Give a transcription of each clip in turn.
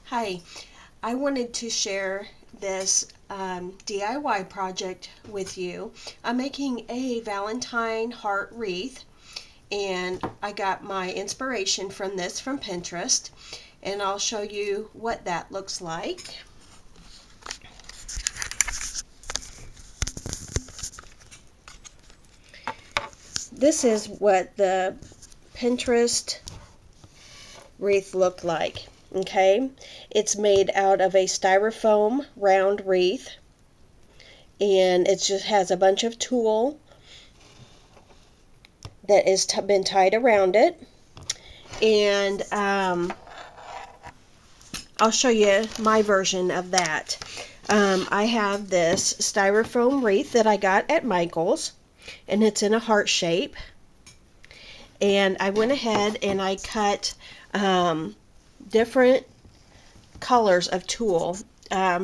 Hi, I wanted to share this DIY project with you. I'm making a Valentine heart wreath, and I got my inspiration from this from Pinterest, and I'll show you what that looks like. This is what the Pinterest wreath looked like. Okay, it's made out of a styrofoam round wreath, and it just has a bunch of tulle that is been tied around it. And I'll show you my version of that. I have this styrofoam wreath that I got at Michael's, and it's in a heart shape. And I went ahead and I cut different colors of tulle,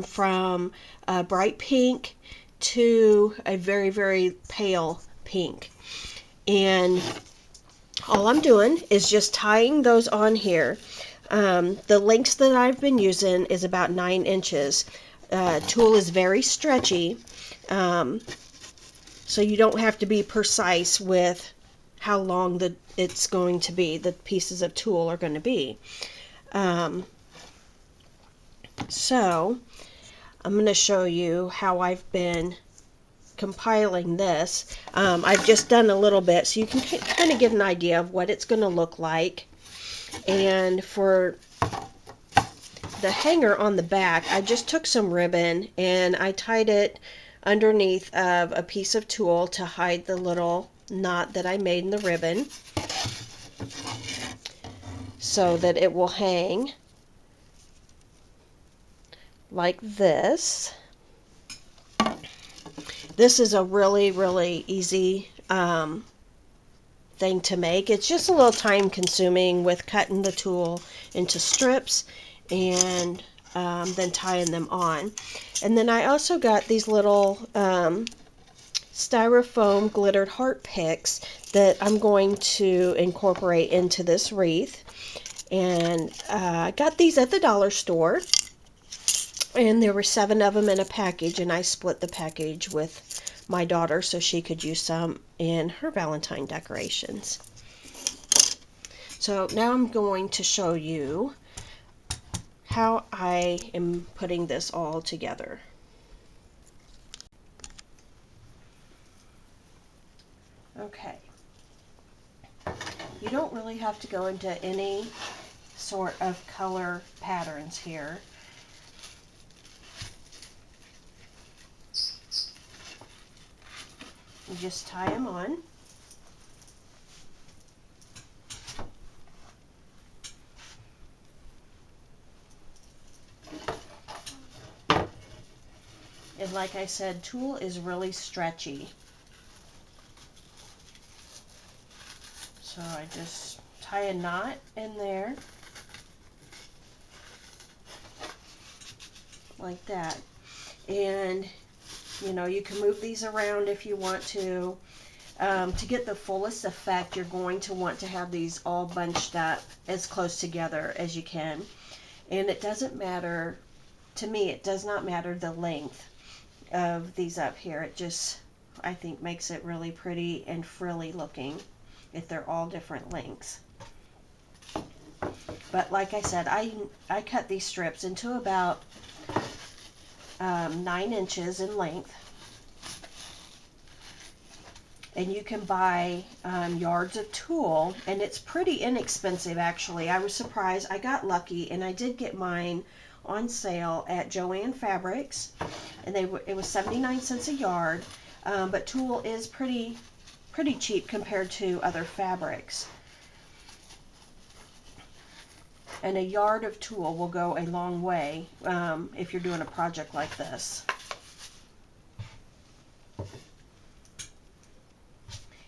from a bright pink to a very, very pale pink. And all I'm doing is just tying those on here. The lengths that I've been using is about 9 inches. Tulle is very stretchy, so you don't have to be precise with how long it's going to be, the pieces of tulle are going to be. So I'm going to show you how I've been compiling this. I've just done a little bit so you can kind of get an idea of what it's going to look like. And for the hanger on the back, I just took some ribbon and I tied it underneath of a piece of tulle to hide the little knot that I made in the ribbon, so that it will hang like this. This is a really, really easy thing to make. It's just a little time consuming with cutting the tulle into strips and then tying them on. And then I also got these little styrofoam glittered heart picks that I'm going to incorporate into this wreath. And I got these at the dollar store, and there were 7 of them in a package, and I split the package with my daughter so she could use some in her Valentine decorations. So now I'm going to show you how I am putting this all together. Okay. You don't really have to go into any sort of color patterns here. You just tie them on. And like I said, tulle is really stretchy. So I just tie a knot in there, like that. And you can move these around if you want to. To get the fullest effect, you're going to want to have these all bunched up as close together as you can. And it doesn't matter, to me, it does not matter the length of these up here. It just, I think, makes it really pretty and frilly looking if they're all different lengths. But like I said, I cut these strips into about 9 inches in length. And you can buy yards of tulle, and it's pretty inexpensive actually. I was surprised. I got lucky, and I did get mine on sale at Joann Fabrics, and it was 79 cents a yard. But tulle is pretty cheap compared to other fabrics. And a yard of tulle will go a long way if you're doing a project like this.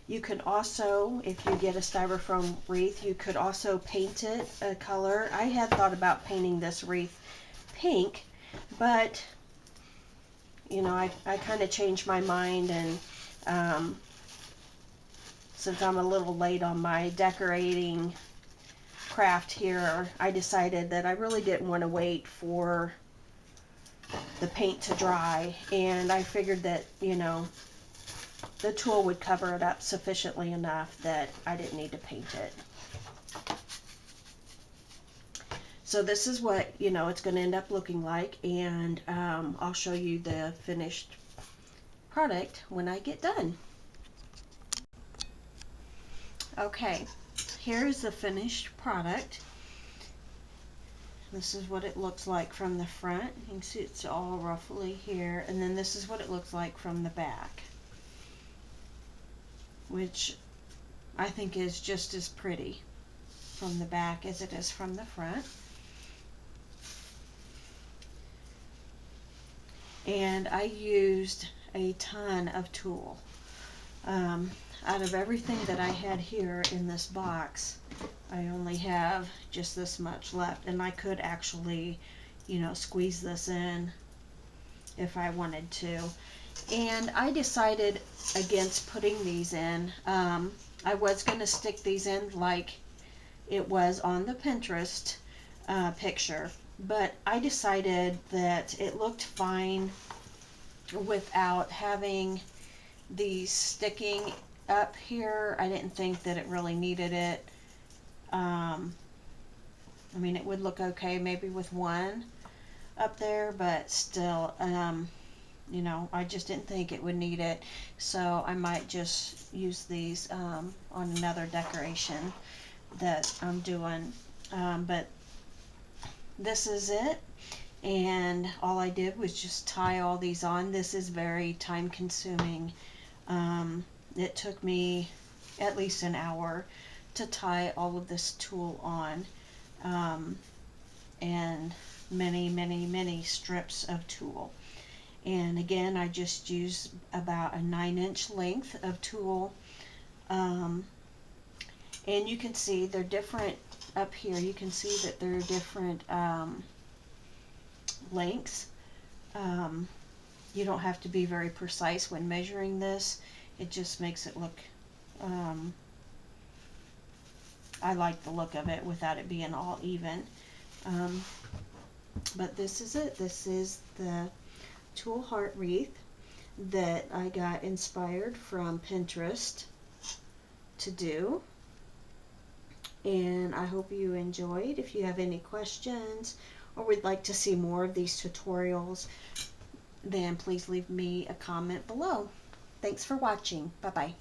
You can also, if you get a styrofoam wreath, you could also paint it a color. I had thought about painting this wreath pink, but I kind of changed my mind, and since I'm a little late on my decorating craft here, I decided that I really didn't want to wait for the paint to dry, and I figured that, you know, the tool would cover it up sufficiently enough that I didn't need to paint it. So this is what, you know, it's going to end up looking like, and I'll show you the finished product when I get done. Okay, here's the finished product. This is what it looks like from the front. You can see it's all ruffly here, and then this is what it looks like from the back, which I think is just as pretty from the back as it is from the front. And I used a ton of tulle. Out of everything that I had here in this box, I only have just this much left, and I could actually, you know, squeeze this in if I wanted to. And I decided against putting these in. I was going to stick these in like it was on the Pinterest picture, but I decided that it looked fine without having these sticking up here. I didn't think that it really needed it. I mean, it would look okay maybe with one up there, but still, you know, I just didn't think it would need it. So I might just use these on another decoration that I'm doing. But this is it, and all I did was just tie all these on. This is very time consuming. It took me at least an hour to tie all of this tulle on, and many strips of tulle. And again, I just used about a 9-inch length of tulle, and you can see they're different up here. You can see that they're different lengths. You don't have to be very precise when measuring this. It just makes it look, I like the look of it without it being all even. But this is it. This is the tulle heart wreath that I got inspired from Pinterest to do. And I hope you enjoyed. If you have any questions or would like to see more of these tutorials, then please leave me a comment below. Thanks for watching. Bye-bye.